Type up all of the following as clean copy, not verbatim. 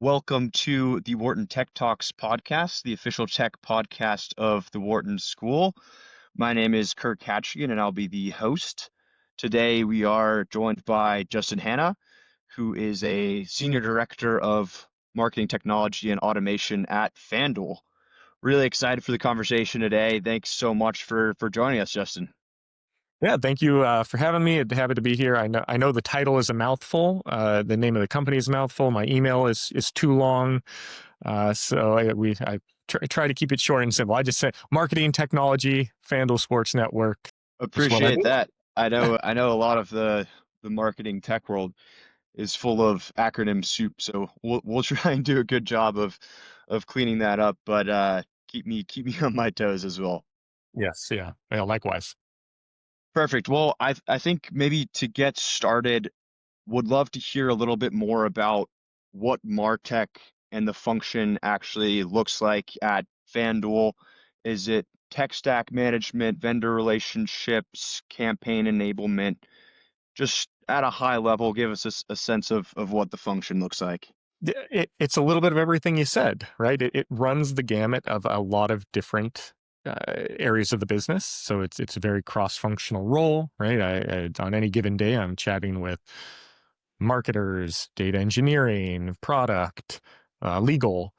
Welcome to the Wharton Tech Toks podcast, the official tech podcast of the Wharton School. My name is Kirk Hachigian, and I'll be the host. Today, we are joined by Justin Hanna, who is a Senior Director of Marketing Technology and Automation at FanDuel. Really excited for the conversation today. Thanks so much for joining us, Justin. Yeah, thank you for having me. Happy to be here. I know the title is a mouthful. The name of the company is a mouthful. My email is too long, so I try to keep it short and simple. I just say marketing technology, FanDuel Sports Network. Is what I Appreciate do. that. I know a lot of the marketing tech world is full of acronym soup, so we'll try and do a good job of cleaning that up, but keep me on my toes as well. Yes, yeah, likewise. Perfect. Well, I think maybe to get started, would love to hear a little bit more about what MarTech and the function actually looks like at FanDuel. Is it tech stack management, vendor relationships, campaign enablement? Just at a high level, give us a sense of what the function looks like. It's a little bit of everything you said, right? It runs the gamut of a lot of different areas of the business. So it's a very cross-functional role, right? On any given day, I'm chatting with marketers, data engineering, product, legal,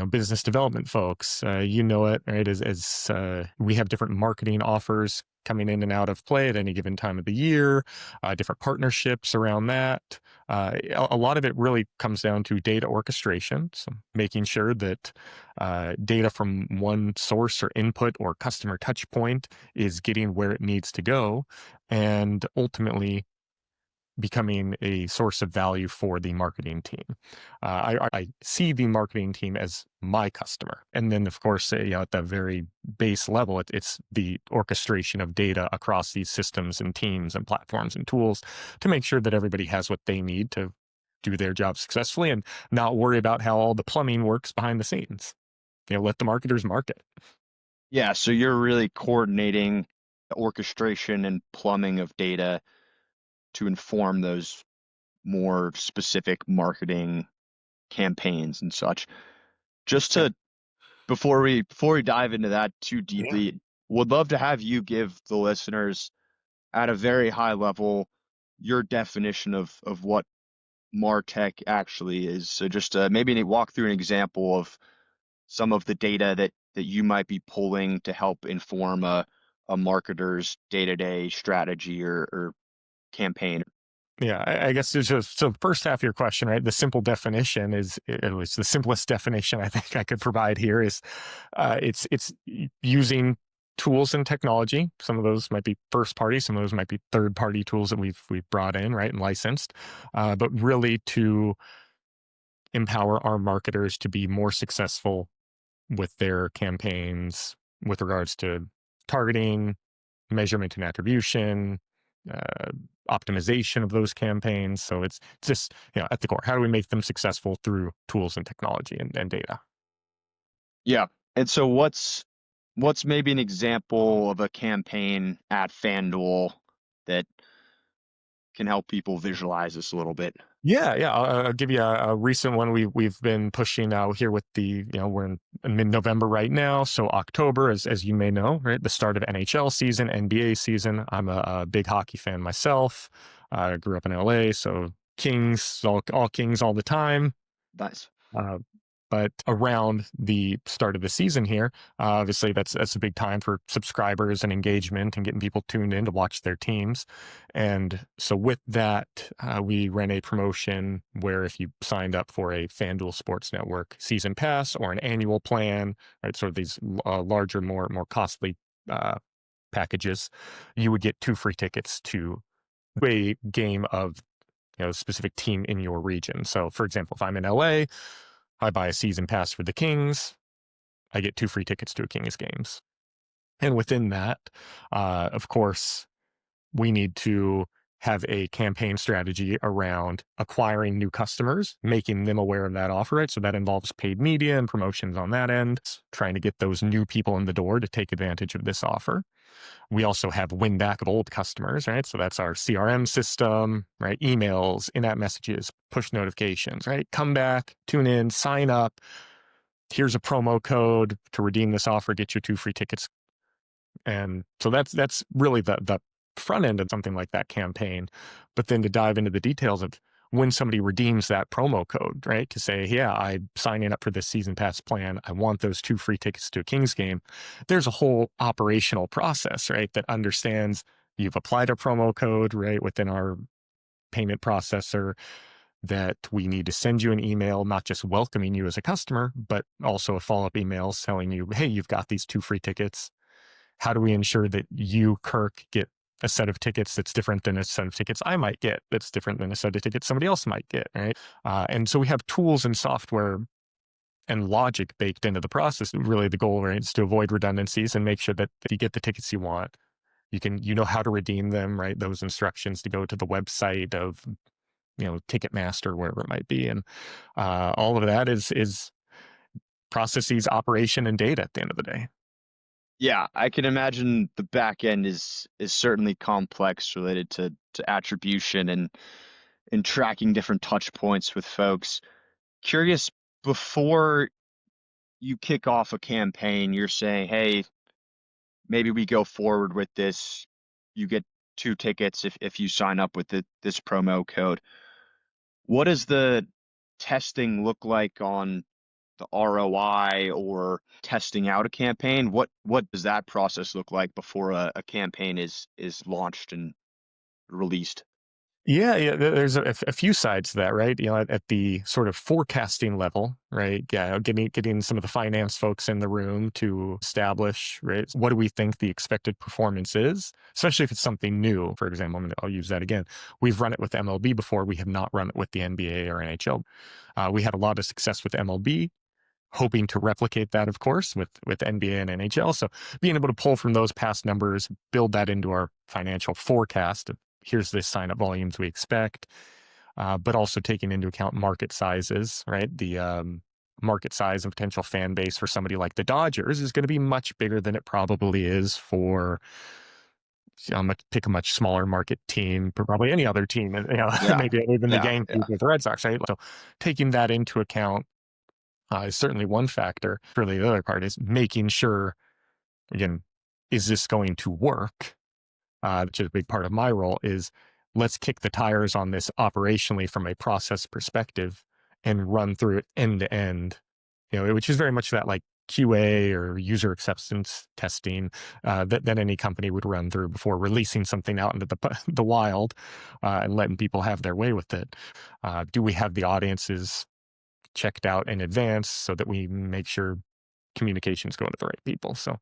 business development folks. You know it, right? As we have different marketing offers coming in and out of play at any given time of the year, different partnerships around that. A lot of it really comes down to data orchestration, so making sure that data from one source or input or customer touch point is getting where it needs to go, and ultimately becoming a source of value for the marketing team. I see the marketing team as my customer. And then, of course, at the very base level, it's the orchestration of data across these systems and teams and platforms and tools to make sure that everybody has what they need to do their job successfully and not worry about how all the plumbing works behind the scenes. Let the marketers market. Yeah, so you're really coordinating the orchestration and plumbing of data to inform those more specific marketing campaigns and such. Just Yeah. to before we dive into that too Yeah. deeply, would love to have you give the listeners at a very high level your definition of what MarTech actually is. So just maybe walk through an example of some of the data that you might be pulling to help inform a marketer's day-to-day strategy or campaign. Yeah, I guess it's just so first half of your question, right? The simple definition is it was the simplest definition I think I could provide here is using tools and technology. Some of those might be first party, some of those might be third party tools that we've brought in, right, and licensed, but really to empower our marketers to be more successful with their campaigns with regards to targeting, measurement and attribution, uh, optimization of those campaigns. So it's just, at the core, how do we make them successful through tools and technology and data? Yeah. And so what's maybe an example of a campaign at FanDuel that can help people visualize this a little bit? Yeah. I'll give you a recent one we've been pushing out here with we're in mid-November right now. So October, as you may know, right, the start of NHL season, NBA season. I'm a big hockey fan myself. I grew up in LA, so Kings, all Kings all the time. Nice. Uh, but around the start of the season here, obviously that's a big time for subscribers and engagement and getting people tuned in to watch their teams. And so with that, we ran a promotion where if you signed up for a FanDuel Sports Network season pass or an annual plan, right, sort of these larger, more costly packages, you would get 2 free tickets to a game of a specific team in your region. So, for example, if I'm in LA, I buy a season pass for the Kings, I get 2 free tickets to a Kings games. And within that, of course, we need to have a campaign strategy around acquiring new customers, making them aware of that offer, right? So that involves paid media and promotions on that end, trying to get those new people in the door to take advantage of this offer. We also have win back of old customers, right? So that's our CRM system, right? Emails, in-app messages, push notifications, right? Come back, tune in, sign up. Here's a promo code to redeem this offer, get your 2 free tickets. And so that's really the front end of something like that campaign. But then to dive into the details of when somebody redeems that promo code, right? To say, yeah, I'm signing up for this season pass plan. I want those 2 free tickets to a Kings game. There's a whole operational process, right? That understands you've applied a promo code, right? Within our payment processor, that we need to send you an email, not just welcoming you as a customer, but also a follow-up email telling you, hey, you've got these 2 free tickets. How do we ensure that you, Kirk, get a set of tickets that's different than a set of tickets I might get, that's different than a set of tickets somebody else might get, right? And so we have tools and software and logic baked into the process. Really, the goal, right, is to avoid redundancies and make sure that you get the tickets you want. You know how to redeem them, right? Those instructions to go to the website of, Ticketmaster, wherever it might be, and all of that is processes, operation, and data at the end of the day. Yeah, I can imagine the back end is certainly complex related to attribution and tracking different touch points with folks. Curious, before you kick off a campaign, you're saying, hey, maybe we go forward with this. You get 2 tickets if you sign up with this promo code. What does the testing look like on the ROI or testing out a campaign? What does that process look like before a campaign is launched and released? Yeah. There's a few sides to that, right? At the sort of forecasting level, right? Yeah, getting some of the finance folks in the room to establish, right? What do we think the expected performance is, especially if it's something new? For example, I'll use that again. We've run it with MLB before. We have not run it with the NBA or NHL. We had a lot of success with MLB. Hoping to replicate that, of course, with NBA and NHL. So being able to pull from those past numbers, build that into our financial forecast of here's the sign up volumes we expect, but also taking into account market sizes, right? The market size and potential fan base for somebody like the Dodgers is going to be much bigger than it probably is for, pick a much smaller market team, probably any other team, Yeah, maybe even the yeah, Yankees yeah. or the Red Sox, right? So taking that into account is certainly one factor. Really, the other part is making sure, again, is this going to work? Which is a big part of my role is let's kick the tires on this operationally from a process perspective and run through it end to end, which is very much that like QA or user acceptance testing that any company would run through before releasing something out into the wild and letting people have their way with it. Do we have the audiences checked out in advance so that we make sure communications go to the right people? So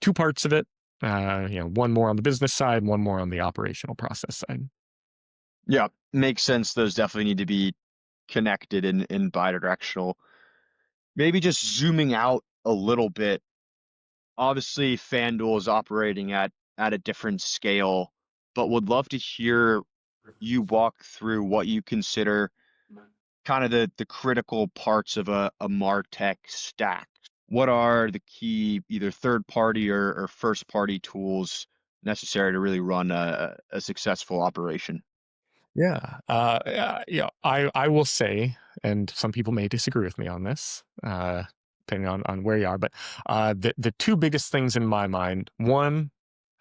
2 parts of it, one more on the business side, one more on the operational process side. Yeah, makes sense. Those definitely need to be connected and bidirectional. Maybe just zooming out a little bit. Obviously, FanDuel is operating at a different scale, but would love to hear you walk through what you consider kind of the critical parts of a MarTech stack. What are the key either third party or first party tools necessary to really run a successful operation? I will say, and some people may disagree with me on this, depending on where you are, but the 2 biggest things in my mind, one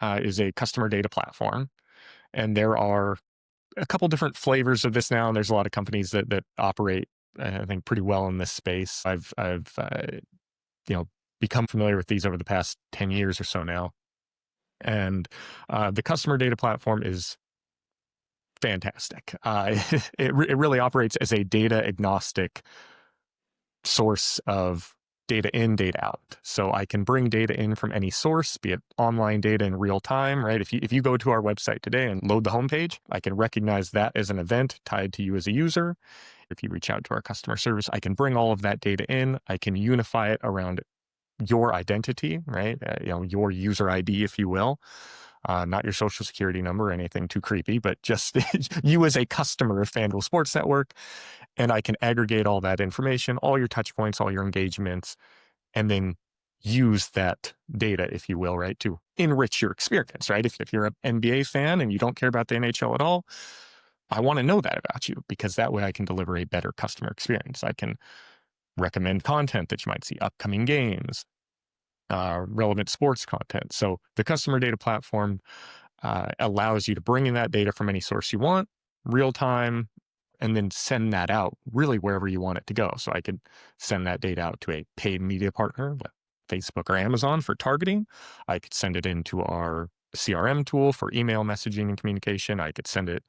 is a customer data platform, and there are a couple different flavors of this now, and there's a lot of companies that operate, I think, pretty well in this space. I've become familiar with these over the past 10 years or so now, and the customer data platform is fantastic. It really operates as a data agnostic source of data in, data out. So I can bring data in from any source, be it online data in real time, right? If you go to our website today and load the homepage, I can recognize that as an event tied to you as a user. If you reach out to our customer service, I can bring all of that data in. I can unify it around your identity, right? Your user ID, if you will. not your social security number or anything too creepy, but just you as a customer of FanDuel Sports Network. And I can aggregate all that information, all your touch points, all your engagements, and then use that data, if you will, right, to enrich your experience, right? If you're an NBA fan and you don't care about the NHL at all, I want to know that about you, because that way I can deliver a better customer experience. I can recommend content that you might see, upcoming games, relevant sports content. So the customer data platform allows you to bring in that data from any source you want, real time, and then send that out really wherever you want it to go. So I could send that data out to a paid media partner like Facebook or Amazon for targeting. I could send it into our CRM tool for email messaging and communication. I could send it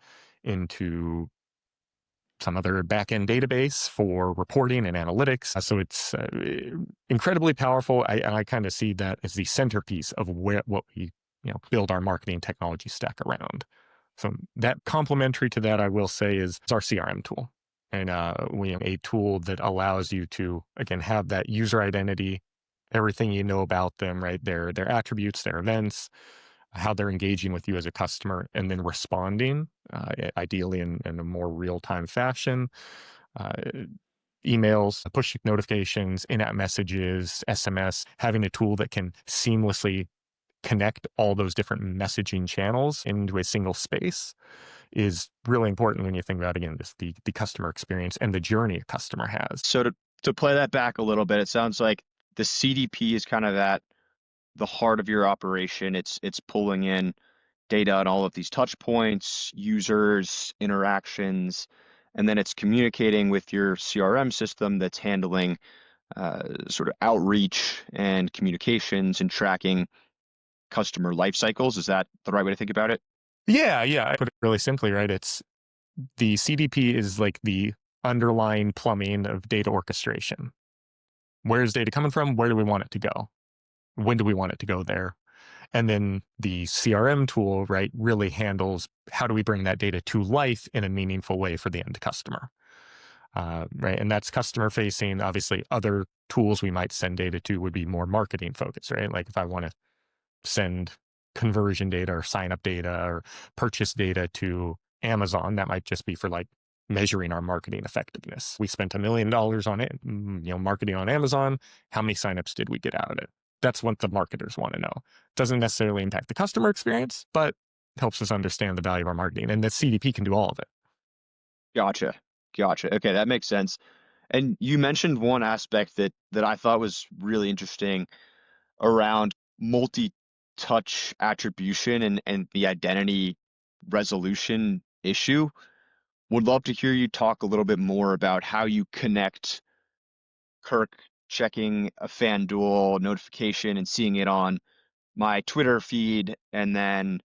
into some other backend database for reporting and analytics. So it's incredibly powerful. I kind of see that as the centerpiece of what we build our marketing technology stack around. So that complementary to that, I will say, is our CRM tool. And we have a tool that allows you to, again, have that user identity, everything you know about them, right? Their attributes, their events, how they're engaging with you as a customer, and then responding, ideally in a more real-time fashion. Uh, Emails, push notifications, in-app messages, SMS, having a tool that can seamlessly connect all those different messaging channels into a single space is really important when you think about, again, the customer experience and the journey a customer has. So to play that back a little bit, it sounds like the CDP is kind of at the heart of your operation. It's pulling in data on all of these touch points, users, interactions, and then it's communicating with your CRM system that's handling sort of outreach and communications and tracking customer life cycles. Is that the right way to think about it? Yeah. I put it really simply, right? It's the CDP is like the underlying plumbing of data orchestration. Where is data coming from? Where do we want it to go? When do we want it to go there? And then the CRM tool, right, really handles how do we bring that data to life in a meaningful way for the end customer, right? And that's customer facing. Obviously, other tools we might send data to would be more marketing focused, right? Like if I want to send conversion data or sign up data or purchase data to Amazon, that might just be for like measuring our marketing effectiveness. We spent $1 million on it, marketing on Amazon. How many signups did we get out of it? That's what the marketers want to know. Doesn't necessarily impact the customer experience, but helps us understand the value of our marketing. And the CDP can do all of it. Gotcha. Okay, that makes sense. And you mentioned one aspect that I thought was really interesting around multi-touch attribution and the identity resolution issue. Would love to hear you talk a little bit more about how you connect Kirk checking a FanDuel notification and seeing it on my Twitter feed, and then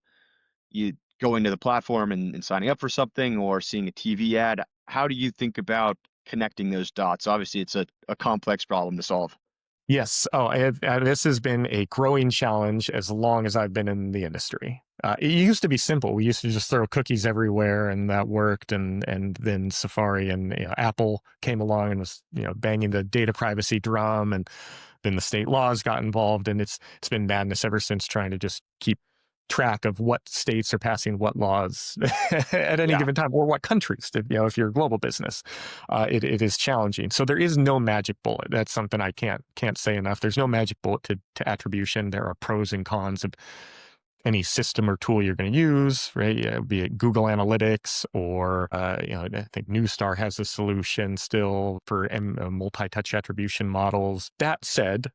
you going to the platform and signing up for something or seeing a TV ad. How do you think about connecting those dots? Obviously, it's a complex problem to solve. Yes. Oh, this has been a growing challenge as long as I've been in the industry. It used to be simple. We used to just throw cookies everywhere, and that worked. And then Safari and Apple came along and was banging the data privacy drum, and then the state laws got involved, and it's been madness ever since, trying to just keep track of what states are passing what laws at any Yeah. given time, or what countries. If you're a global business, it is challenging. So there is no magic bullet. That's something I can't say enough. There's no magic bullet to attribution. There are pros and cons of any system or tool you're going to use, right? Be it Google Analytics or, I think Newstar has a solution still for multi-touch attribution models. That said,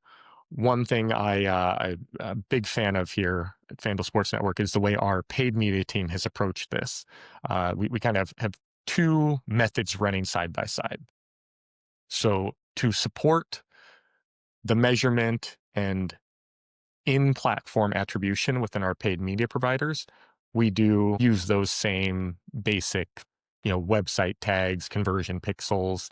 one thing I'm a big fan of here at FanDuel Sports Network is the way our paid media team has approached this. We kind of have two methods running side by side. So to support the measurement and in-platform attribution within our paid media providers, we do use those same basic, website tags, conversion pixels,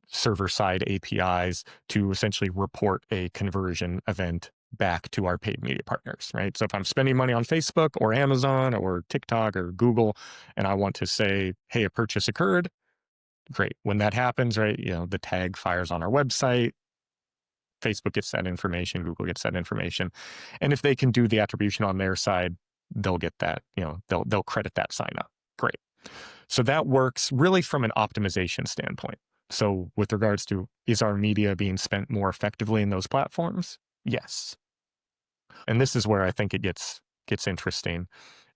server-side APIs to essentially report a conversion event back to our paid media partners, right? So if I'm spending money on Facebook or Amazon or TikTok or Google, and I want to say, hey, a purchase occurred, great. When that happens, right, the tag fires on our website. Facebook gets that information, Google gets that information. And if they can do the attribution on their side, they'll get that, they'll credit that sign up. Great. So that works really from an optimization standpoint. So with regards to, is our media being spent more effectively in those platforms? Yes. And this is where I think it gets interesting,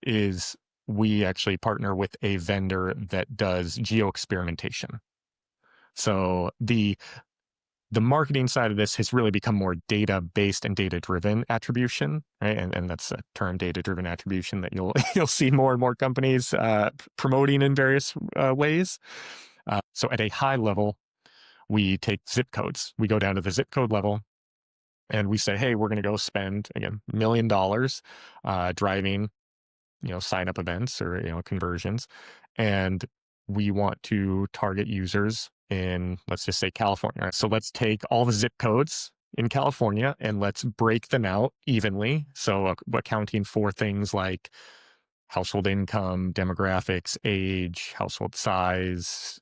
is we actually partner with a vendor that does geo-experimentation. So the marketing side of this has really become more data-based and data-driven attribution, right? And that's a term, data-driven attribution, that you'll see more and more companies promoting in various ways. So at a high level, we take zip codes. We go down to the zip code level, and we say, hey, we're going to go spend, again, $1 million driving, sign-up events or, conversions. And we want to target users in, let's just say, California. So let's take all the zip codes in California and let's break them out evenly. So accounting for things like household income, demographics, age, household size,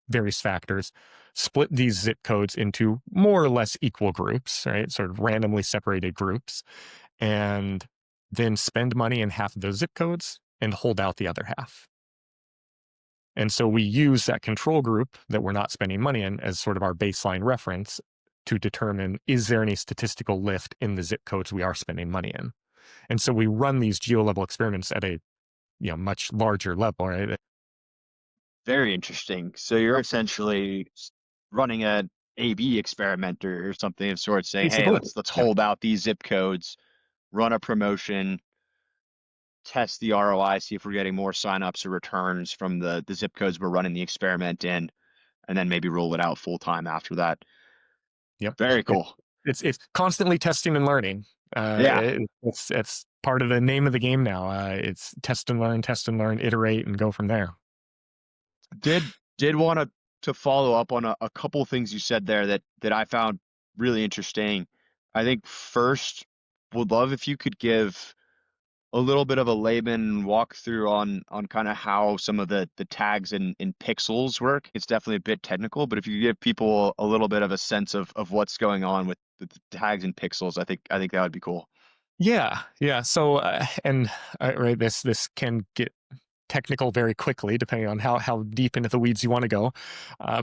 various factors, split these zip codes into more or less equal groups, right? Sort of randomly separated groups, and then spend money in half of those zip codes and hold out the other half. And so we use that control group that we're not spending money in as sort of our baseline reference to determine, is there any statistical lift in the zip codes we are spending money in? And so we run these geo-level experiments at a much larger level, right? Very interesting. So you're essentially running an A/B experiment or something of sorts, saying, hey, Basically, let's yeah. hold out these zip codes, run a promotion, test the ROI, see if we're getting more signups or returns from the zip codes we're running the experiment in, and then maybe roll it out full time after that. Yep. Very cool. It's constantly testing and learning. Yeah. It's part of the name of the game now. It's test and learn, iterate, and go from there. Did want to follow up on a couple of things you said there that I found really interesting. I think first, would love if you could give a little bit of a layman walkthrough on kind of how some of the tags in pixels work. It's definitely a bit technical, but if you could give people a little bit of a sense of what's going on with the tags in pixels, I think that would be cool. Yeah. So right, this can get technical very quickly, depending on how deep into the weeds you want to go.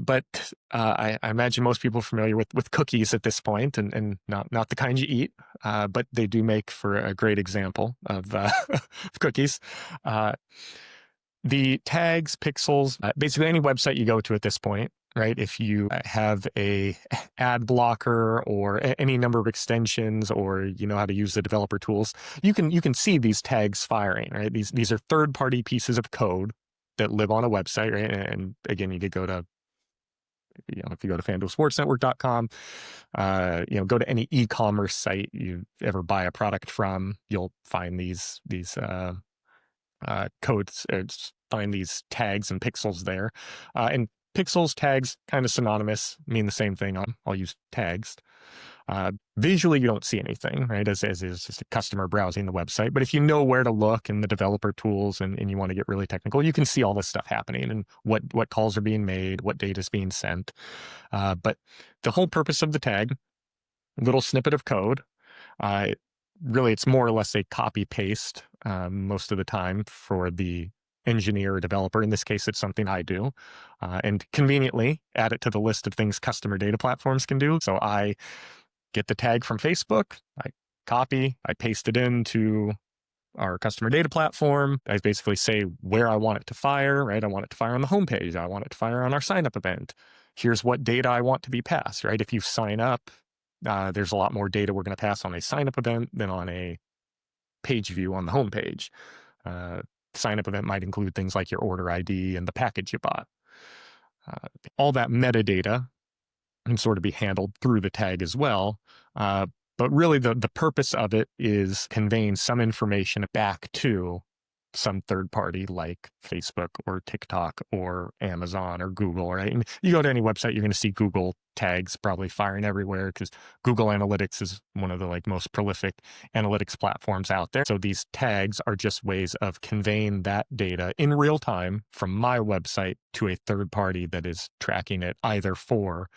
But I imagine most people are familiar with cookies at this point, and not the kind you eat, but they do make for a great example of cookies. The tags, pixels, basically any website you go to at this point, right? If you have a ad blocker or any number of extensions, or you know how to use the developer tools, you can see these tags firing, right? These are third-party pieces of code that live on a website, right? And again, you could go to, if you go to FanDuelSportsNetwork.com, go to any e-commerce site you ever buy a product from, you'll find these codes, find these tags and pixels there. And pixels, tags, kind of synonymous, mean the same thing. I'll use tags. Visually, you don't see anything, right? As is just a customer browsing the website. But if you know where to look in the developer tools and you want to get really technical, you can see all this stuff happening and what calls are being made, what data is being sent. But the whole purpose of the tag, little snippet of code, really, it's more or less a copy paste most of the time for the engineer or developer. In this case, it's something I do, and conveniently add it to the list of things customer data platforms can do. So I get the tag from Facebook, I copy, I paste it into our customer data platform. I basically say where I want it to fire, right? I want it to fire on the homepage. I want it to fire on our sign up event. Here's what data I want to be passed, right? If you sign up, there's a lot more data we're going to pass on a sign-up event than on a page view on the homepage. Sign-up event might include things like your order ID and the package you bought. All that metadata can sort of be handled through the tag as well. But really, the purpose of it is conveying some information back to some third party like Facebook or TikTok or Amazon or Google, right? And you go to any website, you're going to see Google tags probably firing everywhere because Google Analytics is one of the most prolific analytics platforms out there. So these tags are just ways of conveying that data in real time from my website to a third party that is tracking it either for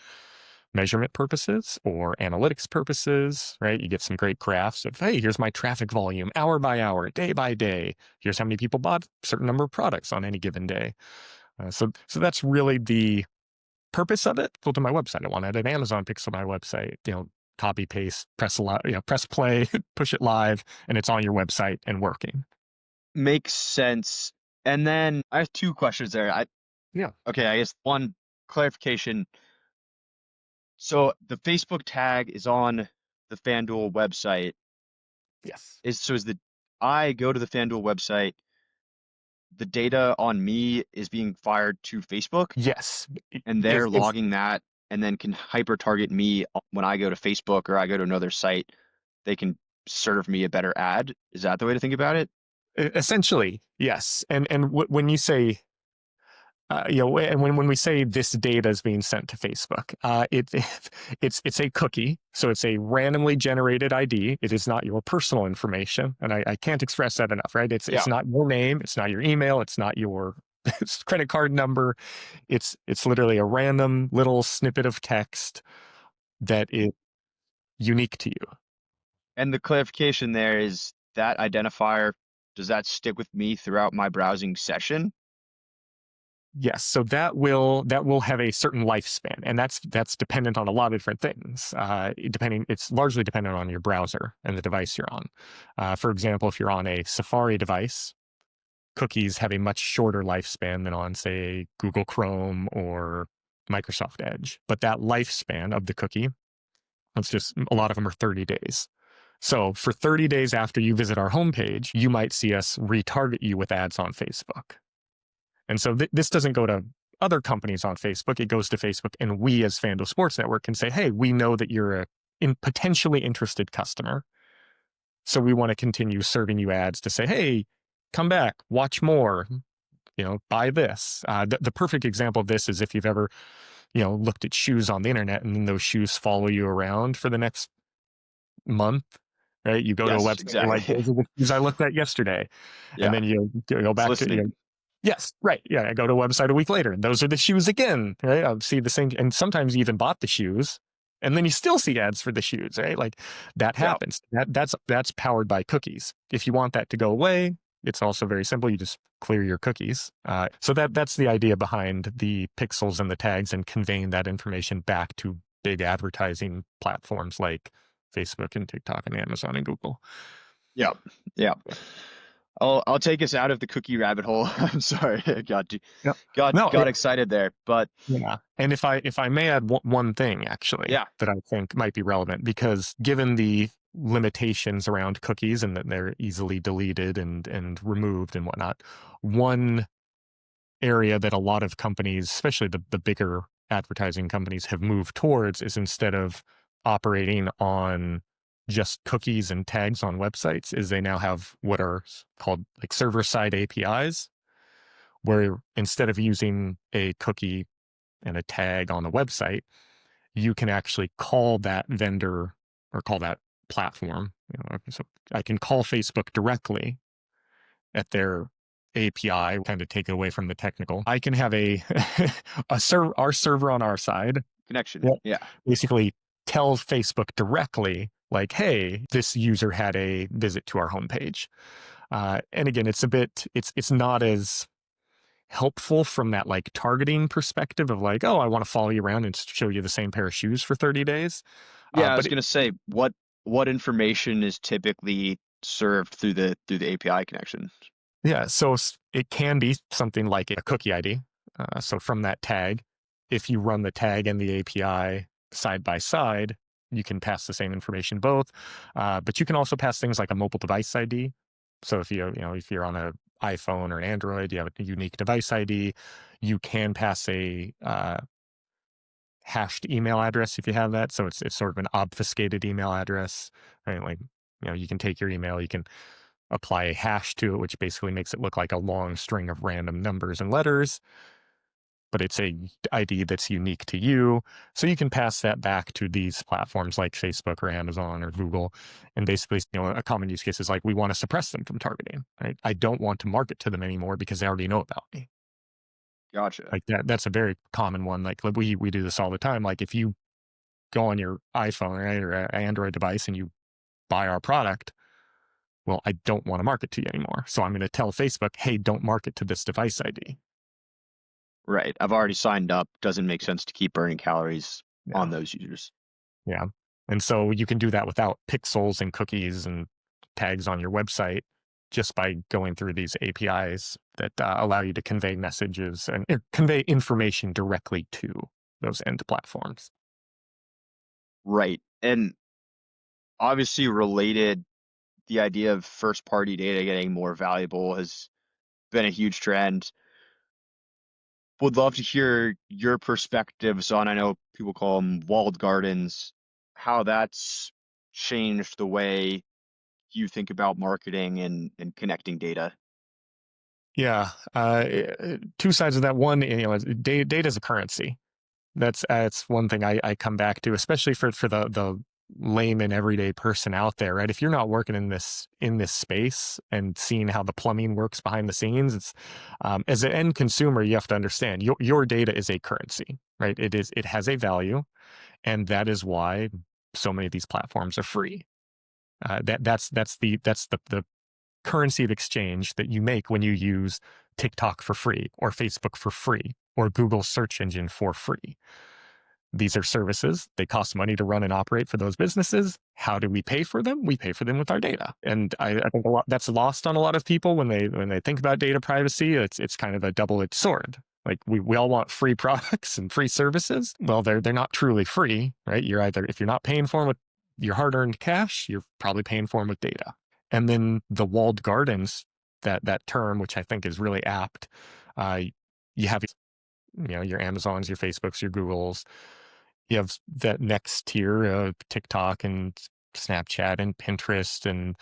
measurement purposes or analytics purposes, right? You get some great graphs of, hey, here's my traffic volume, hour by hour, day by day. Here's how many people bought a certain number of products on any given day. So that's really the purpose of it. Go to my website. I want to add an Amazon pixel to my website. Copy, paste, press play, push it live, and it's on your website and working. Makes sense. And then I have two questions there. Yeah. Okay, I guess one clarification. So the Facebook tag is on the FanDuel website. Yes. I go to the FanDuel website, the data on me is being fired to Facebook, Yes. and they're logging that and then can hyper target me when I go to Facebook or I go to another site. They can serve me a better ad. Is that the way to think about it? Essentially, yes. And when you say, and when we say this data is being sent to Facebook, it's a cookie, so it's a randomly generated ID. It is not your personal information, and I can't express that enough, right? It's not your name, it's not your email, it's not your credit card number. It's literally a random little snippet of text that is unique to you. And the clarification there is that identifier, does that stick with me throughout my browsing session? Yes, so that will have a certain lifespan, and that's dependent on a lot of different things. It's largely dependent on your browser and the device you're on. For example, if you're on a Safari device, cookies have a much shorter lifespan than on, say, Google Chrome or Microsoft Edge. But that lifespan of the cookie, a lot of them are 30 days. So for 30 days after you visit our homepage, you might see us retarget you with ads on Facebook. And so this doesn't go to other companies on Facebook. It goes to Facebook, and we as FanDuel Sports Network can say, hey, we know that you're a potentially interested customer. So we want to continue serving you ads to say, hey, come back, watch more, buy this. The perfect example of this is if you've ever, looked at shoes on the internet and then those shoes follow you around for the next month, right? You go to a website, exactly. like, those are the shoes I looked at yesterday. Yeah. And then you go back to, yes, right. Yeah, I go to a website a week later, and those are the shoes again, right? I'll see the same, and sometimes you even bought the shoes, and then you still see ads for the shoes, right? Like that happens. That's powered by cookies. If you want that to go away, it's also very simple. You just clear your cookies. So that's the idea behind the pixels and the tags and conveying that information back to big advertising platforms like Facebook and TikTok and Amazon and Google. Yeah. I'll take us out of the cookie rabbit hole. I'm sorry, I got excited there, but yeah. And if I may add one thing actually, that I think might be relevant, because given the limitations around cookies and that they're easily deleted and removed and whatnot, one area that a lot of companies, especially the bigger advertising companies, have moved towards is, instead of operating on just cookies and tags on websites, is they now have what are called like server-side APIs, where instead of using a cookie and a tag on a website, you can actually call that vendor or call that platform. So I can call Facebook directly at their API, kind of take it away from the technical. I can have our server on our side connection. Yeah. Basically tell Facebook directly, like, hey, this user had a visit to our homepage. And again, it's not as helpful from that like targeting perspective of like, oh, I want to follow you around and show you the same pair of shoes for 30 days. Yeah, I was going to say, what information is typically served through the API connection? Yeah, so it can be something like a cookie ID. So from that tag, if you run the tag and the API side by side, you can pass the same information both. But you can also pass things like a mobile device ID. So if if you're on an iPhone or an Android, you have a unique device ID. You can pass a hashed email address if you have that. So it's sort of an obfuscated email address. Right? Like, you can take your email, you can apply a hash to it, which basically makes it look like a long string of random numbers and letters, but it's a ID that's unique to you. So you can pass that back to these platforms like Facebook or Amazon or Google. And basically, a common use case is like, we want to suppress them from targeting, right? I don't want to market to them anymore because they already know about me. Gotcha. Like that's a very common one. Like we do this all the time. Like if you go on your iPhone, right, or an Android device and you buy our product, well, I don't want to market to you anymore. So I'm going to tell Facebook, hey, don't market to this device ID. Right. I've already signed up. Doesn't make sense to keep burning calories on Yeah. those users. Yeah. And so you can do that without pixels and cookies and tags on your website just by going through these APIs that allow you to convey messages and convey information directly to those end platforms. Right. And obviously related, the idea of first party data getting more valuable has been a huge trend. Would love to hear your perspectives on, I know people call them walled gardens, how that's changed the way you think about marketing and connecting data. Yeah. Two sides of that. One, data is a currency. That's one thing I come back to, especially for the layman everyday person out there, right? If you're not working in this space and seeing how the plumbing works behind the scenes, it's as an end consumer, you have to understand your data is a currency, right? It has a value, and that is why so many of these platforms are free. That's the currency of exchange that you make when you use TikTok for free, or Facebook for free, or Google search engine for free. These are services. They cost money to run and operate for those businesses. How do we pay for them? We pay for them with our data. And I think that's lost on a lot of people when they think about data privacy. It's kind of a double-edged sword. Like we all want free products and free services. Well, they're not truly free, right? You're either, if you're not paying for them with your hard-earned cash, you're probably paying for them with data. And then the walled gardens, that term, which I think is really apt. You have your Amazons, your Facebooks, your Googles. You have that next tier of TikTok and Snapchat and Pinterest and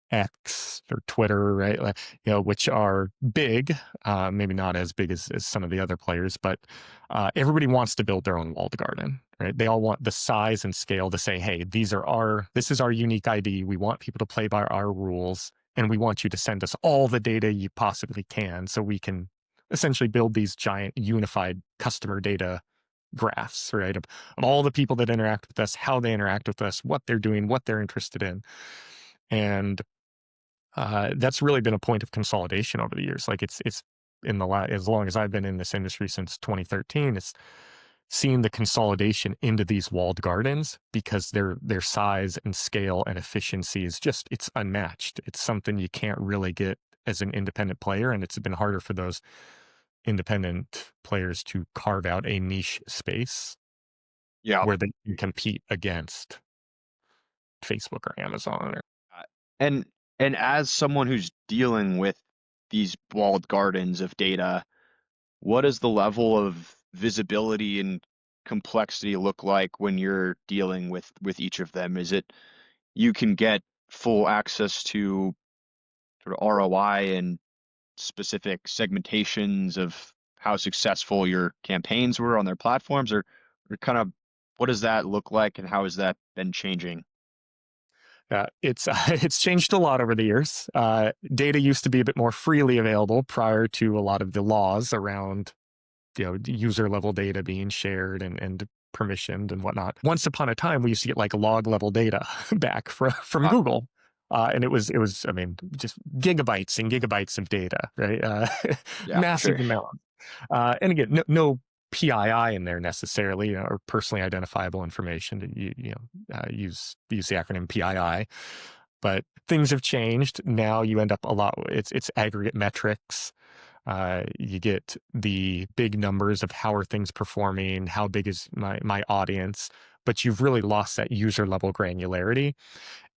X or Twitter, right? Like, which are big, maybe not as big as some of the other players, but everybody wants to build their own walled garden, right? They all want the size and scale to say, hey, this is our unique ID. We want people to play by our rules, and we want you to send us all the data you possibly can so we can essentially build these giant unified customer data graphs, right? Of all the people that interact with us, how they interact with us, what they're doing, what they're interested in. And that's really been a point of consolidation over the years. Like it's as long as I've been in this industry since 2013, it's seen the consolidation into these walled gardens because their size and scale and efficiency is it's unmatched. It's something you can't really get as an independent player, and it's been harder for those independent players to carve out a niche space Yeah. where they can compete against Facebook or Amazon. Uh, And and as someone who's dealing with these walled gardens of data, what does the level of visibility and complexity look like when you're dealing with each of them? Is it you can get full access to sort of ROI and specific segmentations of how successful your campaigns were on their platforms, or kind of what does that look like and how has that been changing? It's it's changed a lot over the years. Data used to be a bit more freely available prior to a lot of the laws around user level data being shared and permissioned and whatnot. Once upon a time, we used to get like log level data back from Uh, Google. And it was, I mean, just gigabytes and gigabytes of data, right? yeah, for Massive sure. amount. And again, no PII in there necessarily, or personally identifiable information. To use the acronym PII. But things have changed. Now you end up a lot. It's aggregate metrics. You get the big numbers of how are things performing, how big is my audience, but you've really lost that user level granularity.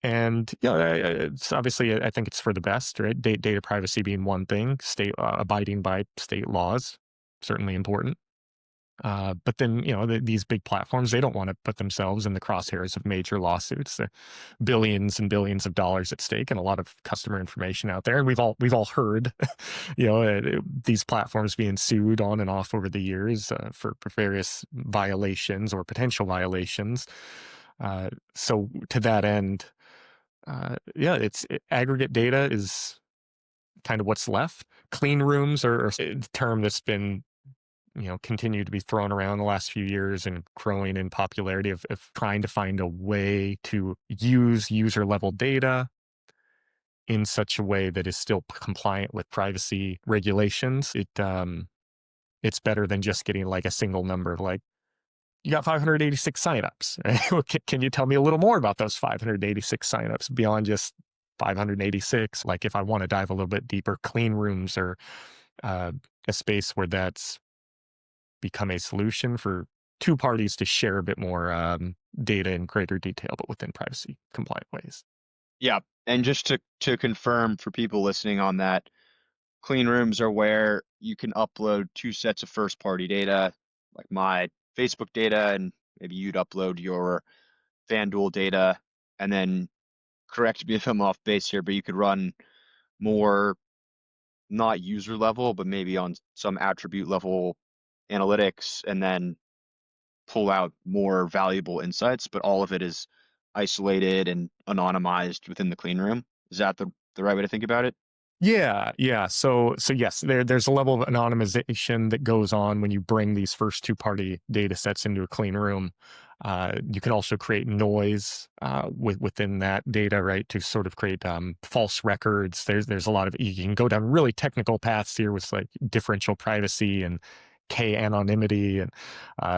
And it's obviously, I think it's for the best, right? Data privacy being one thing, state abiding by state laws, certainly important. But then, these big platforms, they don't want to put themselves in the crosshairs of major lawsuits. Billions and billions of dollars at stake, and a lot of customer information out there. And we've all heard, these platforms being sued on and off over the years for various violations or potential violations. So to that end, aggregate data is kind of what's left. Clean rooms are a term that's been continue to be thrown around the last few years and growing in popularity of trying to find a way to use user level data in such a way that is still compliant with privacy regulations. It's better than just getting like a single number of like, you got 586 signups. Right? Can you tell me a little more about those 586 signups beyond just 586? Like if I want to dive a little bit deeper, clean rooms or a space where that's become a solution for two parties to share a bit more data in greater detail, but within privacy compliant ways. Yeah. And just to confirm for people listening on that, clean rooms are where you can upload two sets of first party data, like my Facebook data, and maybe you'd upload your FanDuel data, and then correct me if I'm off base here, but you could run more not user level, but maybe on some attribute level analytics and then pull out more valuable insights, but all of it is isolated and anonymized within the clean room. Is that the right way to think about it? Yeah. So yes, there's a level of anonymization that goes on when you bring these first two-party data sets into a clean room. You can also create noise within that data, right, to sort of create false records. There's a lot of, you can go down really technical paths here with like differential privacy and k-anonymity, and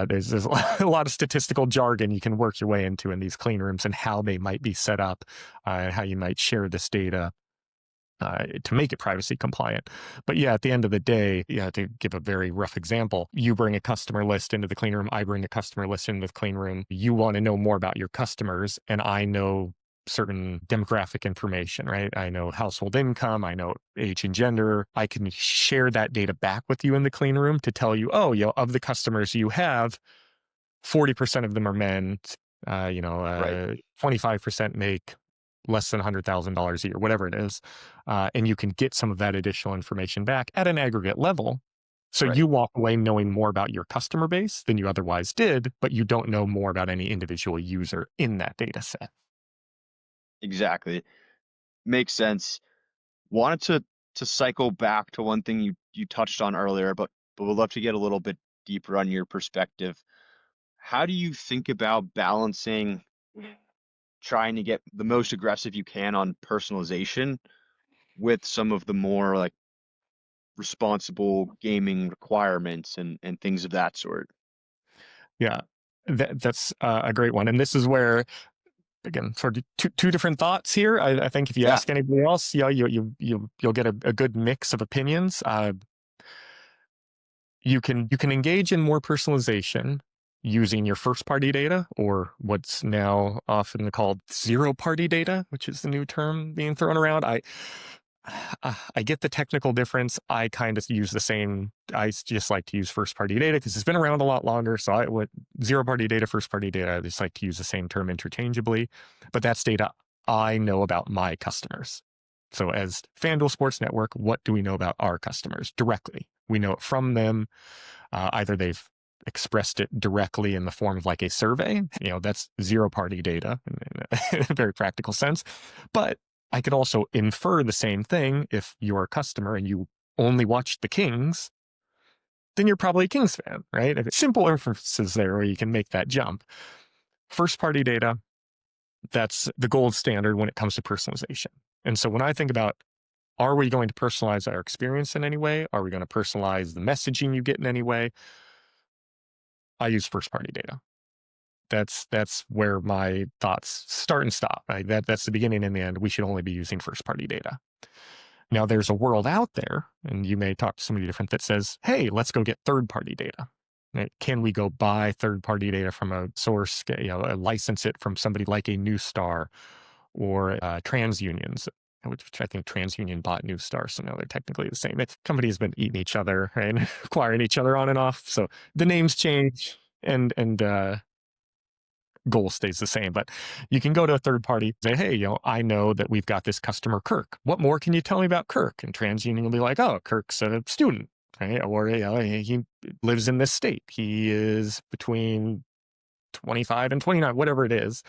there's a lot of statistical jargon you can work your way into in these clean rooms and how they might be set up and how you might share this data to make it privacy compliant. But yeah, at the end of the day, to give a very rough example, you bring a customer list into the clean room, I bring a customer list into the clean room. You want to know more about your customers, and I know certain demographic information, right? I know household income, I know age and gender. I can share that data back with you in the clean room to tell you, oh, of the customers you have, 40% of them are men, Right. 25% make less than $100,000 a year, whatever it is. And you can get some of that additional information back at an aggregate level. So Right. you walk away knowing more about your customer base than you otherwise did, but you don't know more about any individual user in that data set. Exactly. Makes sense. Wanted to cycle back to one thing you touched on earlier, but would love to get a little bit deeper on your perspective. How do you think about balancing trying to get the most aggressive you can on personalization with some of the more like responsible gaming requirements and things of that sort? Yeah, that's a great one. And this is where, again, sort of two different thoughts here. I think if you Yeah. ask anybody else, you'll get a good mix of opinions. You can engage in more personalization using your first party data, or what's now often called zero party data, which is the new term being thrown around. I get the technical difference. I kind of use the same. I just like to use first party data because it's been around a lot longer. So what zero party data, first party data, I just like to use the same term interchangeably. But that's data I know about my customers. So as FanDuel Sports Network, what do we know about our customers directly? We know it from them. Either they've expressed it directly in the form of like a survey, that's zero party data in a very practical sense. But I could also infer the same thing. If you're a customer and you only watch the Kings, then you're probably a Kings fan, right? Simple inferences there where you can make that jump. First party data, that's the gold standard when it comes to personalization. And so when I think about, are we going to personalize our experience in any way? Are we going to personalize the messaging you get in any way? I use first party data. That's where my thoughts start and stop. Right? That's the beginning and the end. We should only be using first party data. Now there's a world out there, and you may talk to somebody different that says, hey, let's go get third party data. Right? Can we go buy third party data from a source, license it from somebody like a Neustar or TransUnions, which I think TransUnion bought Neustar, so now they're technically the same. Companies have been eating each other and acquiring each other on and off. So the names change and goal stays the same. But you can go to a third party, say, hey, I know that we've got this customer, Kirk. What more can you tell me about Kirk? And TransUnion will be like, oh, Kirk's a student, right? Or he lives in this state. He is between 25 and 29, whatever it is.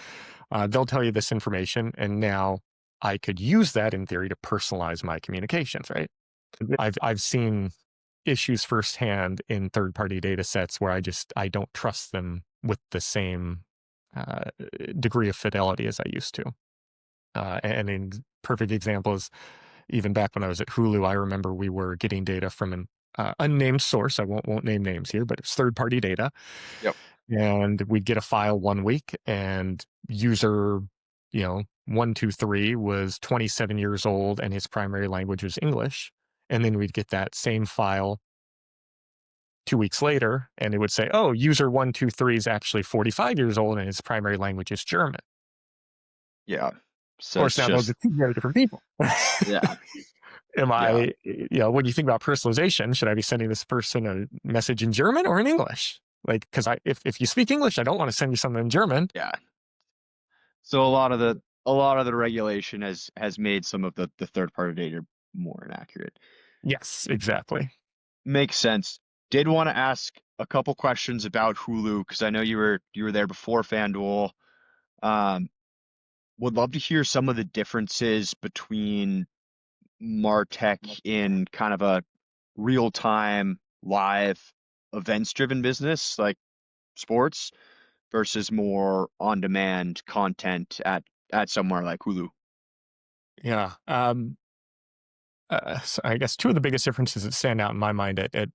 They'll tell you this information, and now I could use that in theory to personalize my communications, right? I've seen issues firsthand in third-party data sets where I don't trust them with the same uh, degree of fidelity as I used to. And in perfect example is even back when I was at Hulu, I remember we were getting data from an unnamed source. I won't name names here, but it's third-party data. Yep. And we'd get a file one week, and user, 123 was 27 years old, and his primary language was English. And then we'd get that same file 2 weeks later, and it would say, "Oh, user 123 is actually 45 years old, and his primary language is German." Yeah. Of So course, it's now those are just, two very different people. yeah, Am yeah, I, when you think about personalization, should I be sending this person a message in German or in English? Like, because if you speak English, I don't want to send you something in German. yeah. So a lot of the regulation has made some of the third party data more inaccurate. Yes, exactly. Makes sense. Did want to ask a couple questions about Hulu because I know you were there before FanDuel. Um, would love to hear some of the differences between MarTech in kind of a real-time live events-driven business like sports versus more on-demand content at somewhere like Hulu. Yeah. So I guess two of the biggest differences that stand out in my mind between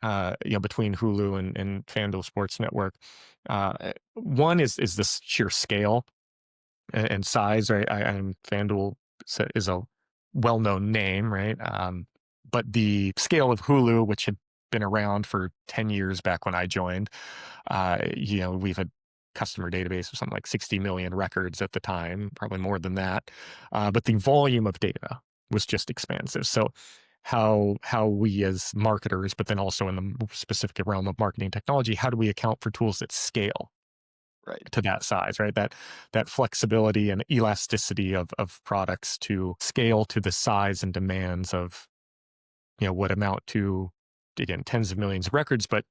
Hulu and FanDuel Sports Network. One is this sheer scale and size, right? I'm FanDuel is a well-known name, right? But the scale of Hulu, which had been around for 10 years back when I joined, we've had customer database of something like 60 million records at the time, probably more than that. But the volume of data was just expansive. So how we as marketers, but then also in the specific realm of marketing technology, how do we account for tools that scale Right. to that size, right? That flexibility and elasticity of products to scale to the size and demands of what amount to, again, tens of millions of records, but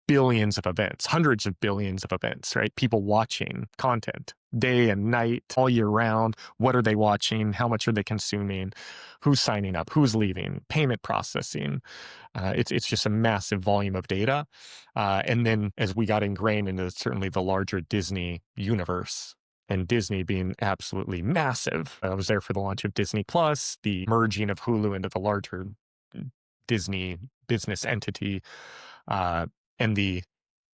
billions of events, hundreds of billions of events, right? People watching content day and night, all year round. What are they watching? How much are they consuming? Who's signing up? Who's leaving? Payment processing. It's just a massive volume of data. And then as we got ingrained into certainly the larger Disney universe, and Disney being absolutely massive, I was there for the launch of Disney Plus, the merging of Hulu into the larger Disney business entity, and the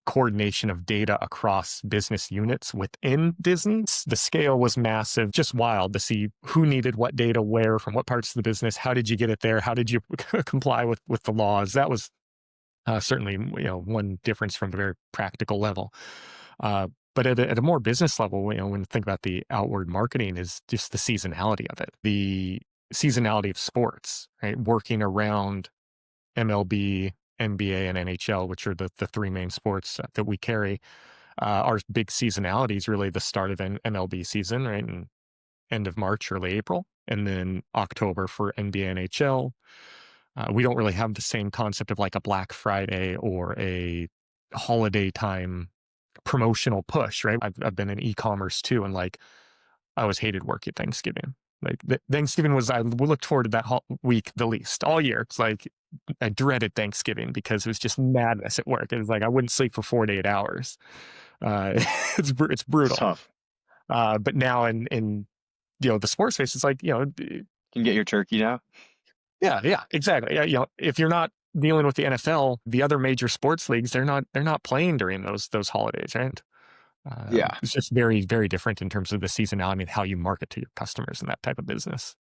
coordination of data across business units within Disney. The scale was massive, just wild to see who needed what data where from what parts of the business. How did you get it there? How did you comply with the laws? That was certainly one difference from a very practical level. But at a more business level, when you think about the outward marketing, is just the seasonality of it, the seasonality of sports, right? Working around MLB, NBA, and NHL, which are the three main sports that we carry. Our big seasonality is really the start of an MLB season, right? And end of March, early April, and then October for NBA, NHL. We don't really have the same concept of like a Black Friday or a holiday time promotional push, right? I've been in e-commerce too, and like I always hated work at Thanksgiving. Like Thanksgiving I looked forward to that week the least all year. It's like I dreaded Thanksgiving because it was just madness at work. It was like I wouldn't sleep for 4 to 8 hours. Uh, it's It's brutal. tough. But now in the sports space, it's like Can get your turkey now. yeah, exactly. Yeah, if you're not dealing with the NFL, the other major sports leagues, they're not playing during those holidays, right? Yeah. It's just very, very different in terms of the seasonality and how you market to your customers in that type of business.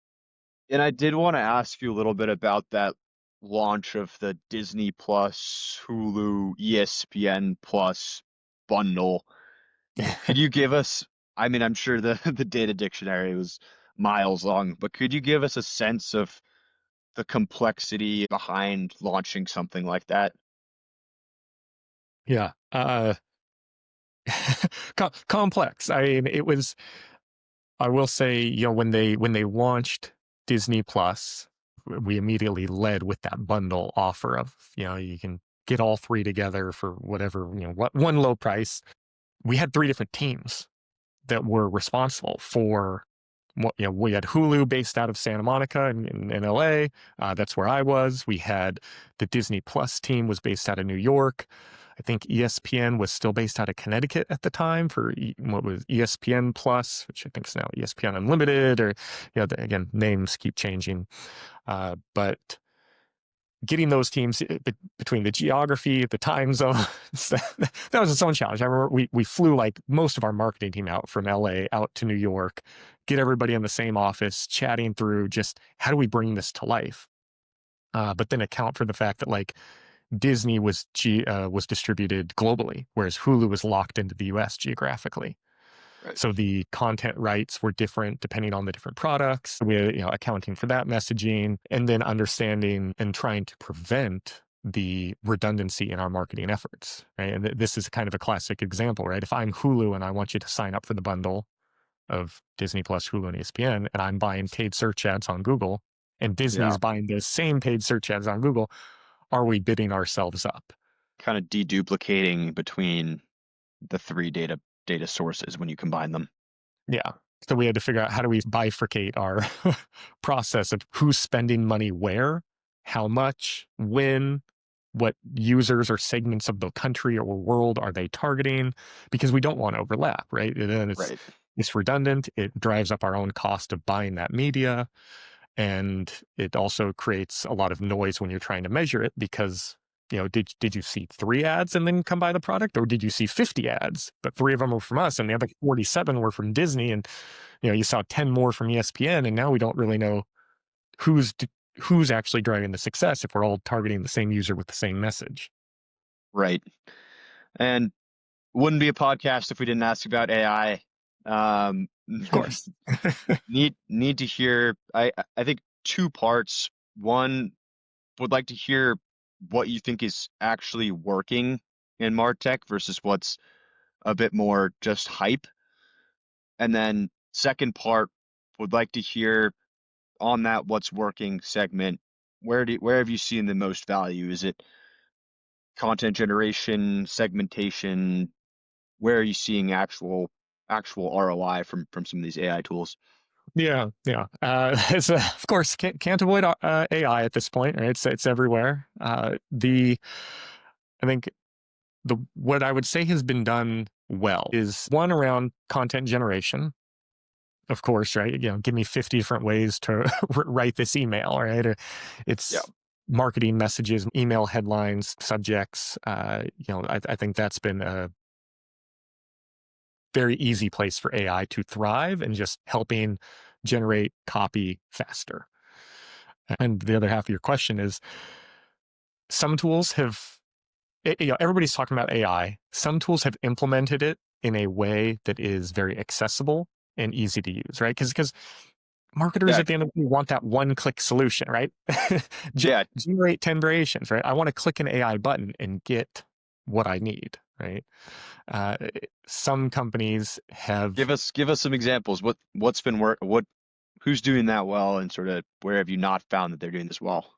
And I did want to ask you a little bit about that launch of the Disney Plus, Hulu, ESPN Plus bundle. Could you give us, I mean, I'm sure the the data dictionary was miles long, but could you give us a sense of the complexity behind launching something like that? Yeah. Complex. I mean, it was, I will say, when they launched Disney Plus, we immediately led with that bundle offer of, you can get all three together for whatever, one low price. We had three different teams that were responsible for we had Hulu based out of Santa Monica in LA. That's where I was. We had the Disney Plus team was based out of New York. I think ESPN was still based out of Connecticut at the time for what was ESPN Plus, which I think is now ESPN Unlimited, or again, names keep changing. But getting those teams between the geography, the time zone, that was its own challenge. I remember we flew like most of our marketing team out from LA out to New York, get everybody in the same office, chatting through just how do we bring this to life? But then account for the fact that like Disney was distributed globally, whereas Hulu was locked into the US geographically. Right. So the content rights were different depending on the different products. We accounting for that messaging, and then understanding and trying to prevent the redundancy in our marketing efforts. Right, and this is kind of a classic example, right? If I'm Hulu and I want you to sign up for the bundle of Disney Plus, Hulu, and ESPN, and I'm buying paid search ads on Google, and Disney's Yeah. buying the same paid search ads on Google, are we bidding ourselves up? Kind of deduplicating between the three data sources when you combine them. Yeah. So we had to figure out how do we bifurcate our process of who's spending money where, how much, when, what users or segments of the country or world are they targeting, because we don't want to overlap, right? And then Right. it's redundant. It drives up our own cost of buying that media. And it also creates a lot of noise when you're trying to measure it because, did you see 3 ads and then come buy the product? Or did you see 50 ads, but 3 of them were from us and the other 47 were from Disney? And, you saw 10 more from ESPN. And now we don't really know who's actually driving the success if we're all targeting the same user with the same message. Right. And wouldn't be a podcast if we didn't ask about AI. Of course. need to hear, I think 2 parts. One, would like to hear what you think is actually working in MarTech versus what's a bit more just hype. And then second part, would like to hear on that what's working segment, where have you seen the most value? Is it content generation, segmentation? Where are you seeing actual ROI from some of these AI tools? Yeah, yeah. It's of course can't avoid AI at this point. Right? It's everywhere. I think what I would say has been done well is one around content generation. Of course, right? Give me 50 different ways to write this email, right? Or Yeah. it's marketing messages, email headlines, subjects. I think that's been a very easy place for AI to thrive and just helping generate copy faster. And the other half of your question is some tools have, everybody's talking about AI. Some tools have implemented it in a way that is very accessible and easy to use, right? Because marketers Yeah. at the end of the day want that one-click solution, right? Yeah. Generate 10 variations, right? I want to click an AI button and get what I need, right? Some companies have Give us some examples. What's been who's doing that well, and sort of where have you not found that they're doing this well?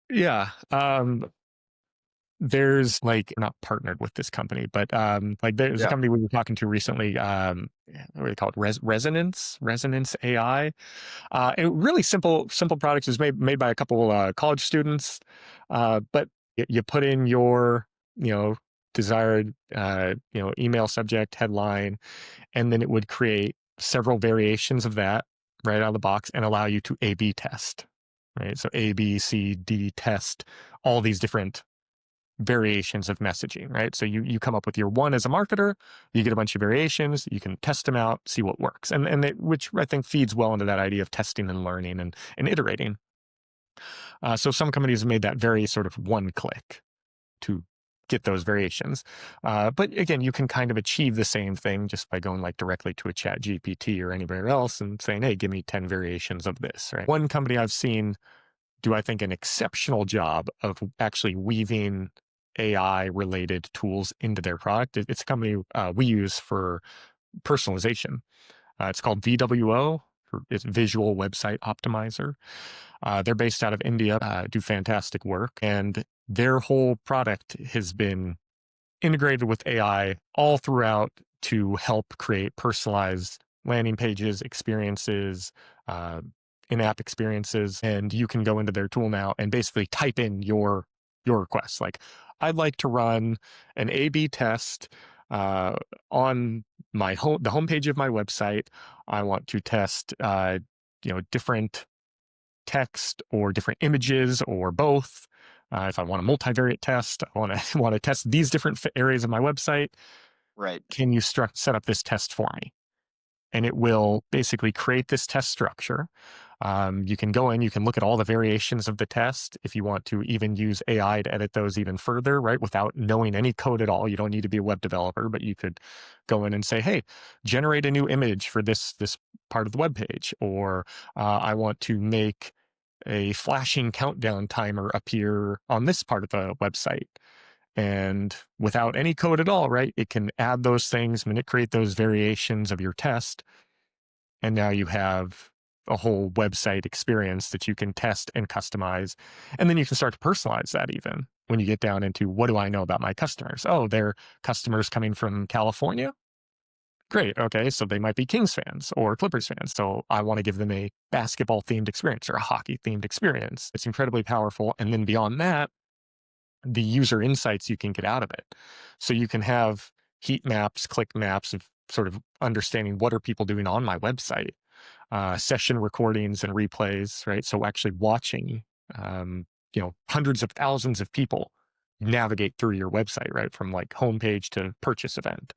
yeah. There's like not partnered with this company, but like there's a Yeah. company we were talking to recently. What do they call it? Resonance AI. And really simple products is made by a couple college students. But you put in your desired email subject headline, and then it would create several variations of that right out of the box and allow you to A/B test. Right, so A, B, C, D test all these different variations of messaging, right? So you come up with your one as a marketer, you get a bunch of variations, you can test them out, see what works. Which I think feeds well into that idea of testing and learning and iterating. So some companies have made that very sort of one click to get those variations. But again, you can kind of achieve the same thing just by going like directly to a chat GPT or anywhere else and saying, hey, give me 10 variations of this, right? One company I've seen do, I think, an exceptional job of actually weaving AI related tools into their product. It's a company we use for personalization. It's called VWO. It's Visual Website Optimizer. They're based out of India, do fantastic work, and their whole product has been integrated with AI all throughout to help create personalized landing pages, experiences, in-app experiences, and you can go into their tool now and basically type in your request. Like, I'd like to run an A/B test on the homepage of my website. I want to test different text or different images or both. If I want a multivariate test, I want to test these different areas of my website. Right. Can you set up this test for me? And it will basically create this test structure. You can go in, you can look at all the variations of the test. If you want to even use AI to edit those even further, right, without knowing any code at all, you don't need to be a web developer, but you could go in and say, hey, generate a new image for this part of the web page, or I want to make a flashing countdown timer appear on this part of the website. And without any code at all, right, it can add those things, create those variations of your test. And now you have a whole website experience that you can test and customize. And then you can start to personalize that even when you get down into, what do I know about my customers? Oh, they're customers coming from California? Great. Okay. So they might be Kings fans or Clippers fans. So I want to give them a basketball themed experience or a hockey themed experience. It's incredibly powerful. And then beyond that, the user insights you can get out of it. So you can have heat maps, click maps of sort of understanding what are people doing on my website, session recordings and replays, right? So actually watching, hundreds of thousands of people navigate through your website, right? From like homepage to purchase event.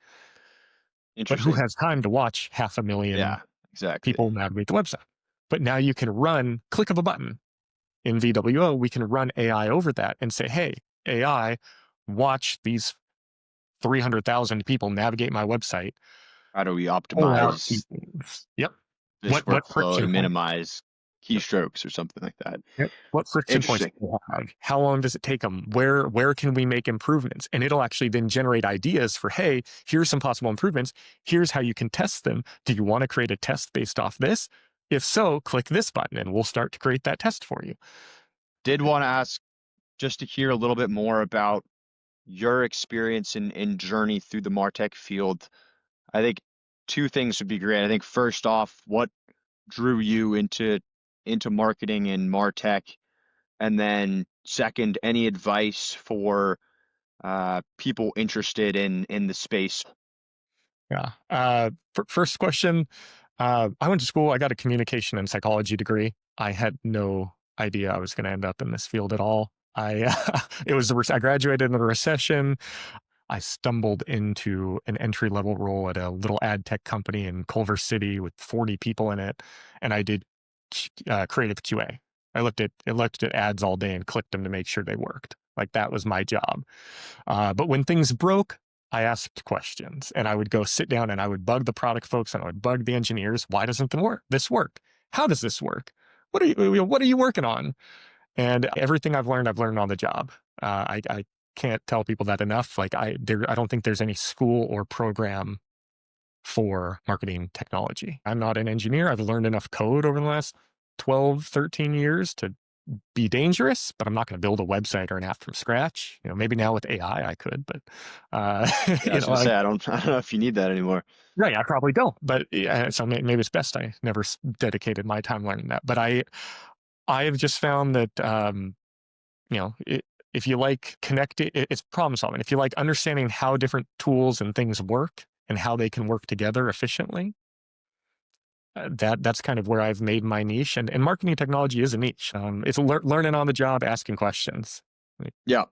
But who Interesting. has time to watch 500,000 Yeah, exactly. people navigate the website? But now you can run, click of a button. In VWO, we can run AI over that and say, hey, AI, watch these 300,000 people navigate my website. How do we Pull out key optimize things. Yep. this What workflow friction and points? minimize Yep. keystrokes or something like that? Yep. What friction points Interesting. do they have? How long does it take them? Where can we make improvements? And it'll actually then generate ideas for, hey, here's some possible improvements. Here's how you can test them. Do you want to create a test based off this? If so, click this button and we'll start to create that test for you. Did want to ask just to hear a little bit more about your experience and journey through the MarTech field. I think two things would be great. I think first off, what drew you into marketing and MarTech? And then second, any advice for people interested in the space? Yeah. First question. I went to school. I got a communication and psychology degree. I had no idea I was going to end up in this field at all. I graduated in a recession. I stumbled into an entry level role at a little ad tech company in Culver City with 40 people in it, and I did creative QA. I looked at ads all day and clicked them to make sure they worked. Like, that was my job. But when things broke, I asked questions, and I would go sit down and I would bug the product folks and I would bug the engineers. Why doesn't this work? How does this work? What are you working on? And everything I've learned on the job. I can't tell people that enough. Like, I don't think there's any school or program for marketing technology. I'm not an engineer. I've learned enough code over the last 12, 13 years to be dangerous, but I'm not going to build a website or an app from scratch. Maybe now with AI I could, but Yeah, I was gonna say I don't know if you need that anymore. right, I probably don't. But so maybe it's best I never dedicated my time learning that. But I have just found that if you like connecting, it's problem solving. If you like understanding how different tools and things work and how they can work together efficiently, that's kind of where I've made my niche. And marketing technology is a niche. It's learning on the job, asking questions. Yeah,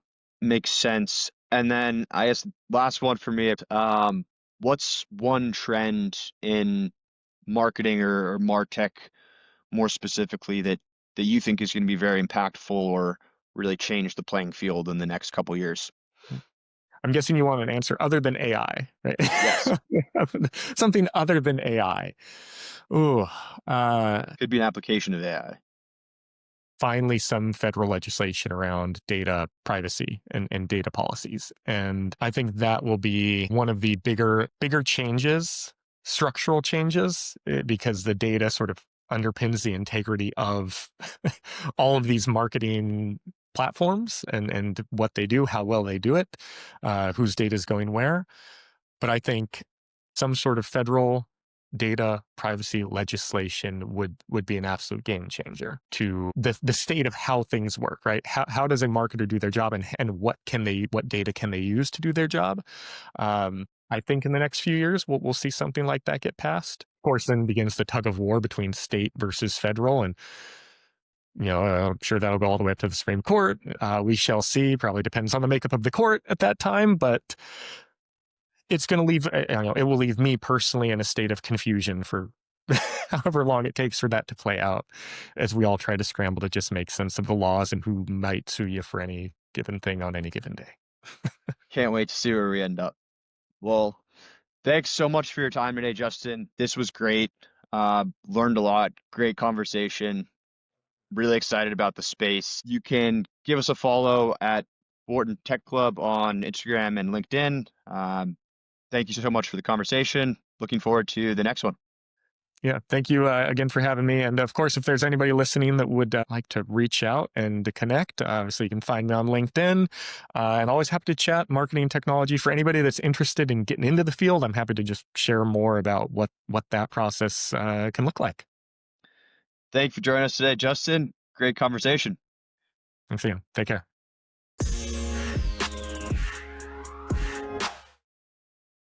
makes sense. And then I guess last one for me, what's one trend in marketing or MarTech more specifically that you think is going to be very impactful or really change the playing field in the next couple years? I'm guessing you want an answer other than AI, right? Yes, Something other than AI. Ooh, could be an application of AI. finally some federal legislation around data privacy and data policies. And I think that will be one of the bigger changes, structural changes, because the data sort of underpins the integrity of all of these marketing platforms and what they do, how well they do it, whose data is going where. But I think some sort of federal data privacy legislation would be an absolute game changer to the state of how things work, right? How does a marketer do their job, and what data can they use to do their job? I think in the next few years we'll see something like that get passed. Of course, then begins the tug of war between state versus federal, and I'm sure that'll go all the way up to the Supreme Court. We shall see. Probably depends on the makeup of the court at that time, but it's going to leave, it will leave me personally in a state of confusion for however long it takes for that to play out, as we all try to scramble to just make sense of the laws and who might sue you for any given thing on any given day. Can't wait to see where we end up. Well, thanks so much for your time today, Justin. This was great. Learned a lot. Great conversation. Really excited about the space. You can give us a follow at Wharton Tech Club on Instagram and LinkedIn. Thank you so much for the conversation. Looking forward to the next one. Yeah, thank you again for having me. And of course, if there's anybody listening that would like to reach out and to connect, obviously you can find me on LinkedIn. And always happy to chat marketing technology. For anybody that's interested in getting into the field, I'm happy to just share more about what that process can look like. Thank you for joining us today, Justin. Great conversation. Thanks again. Take care.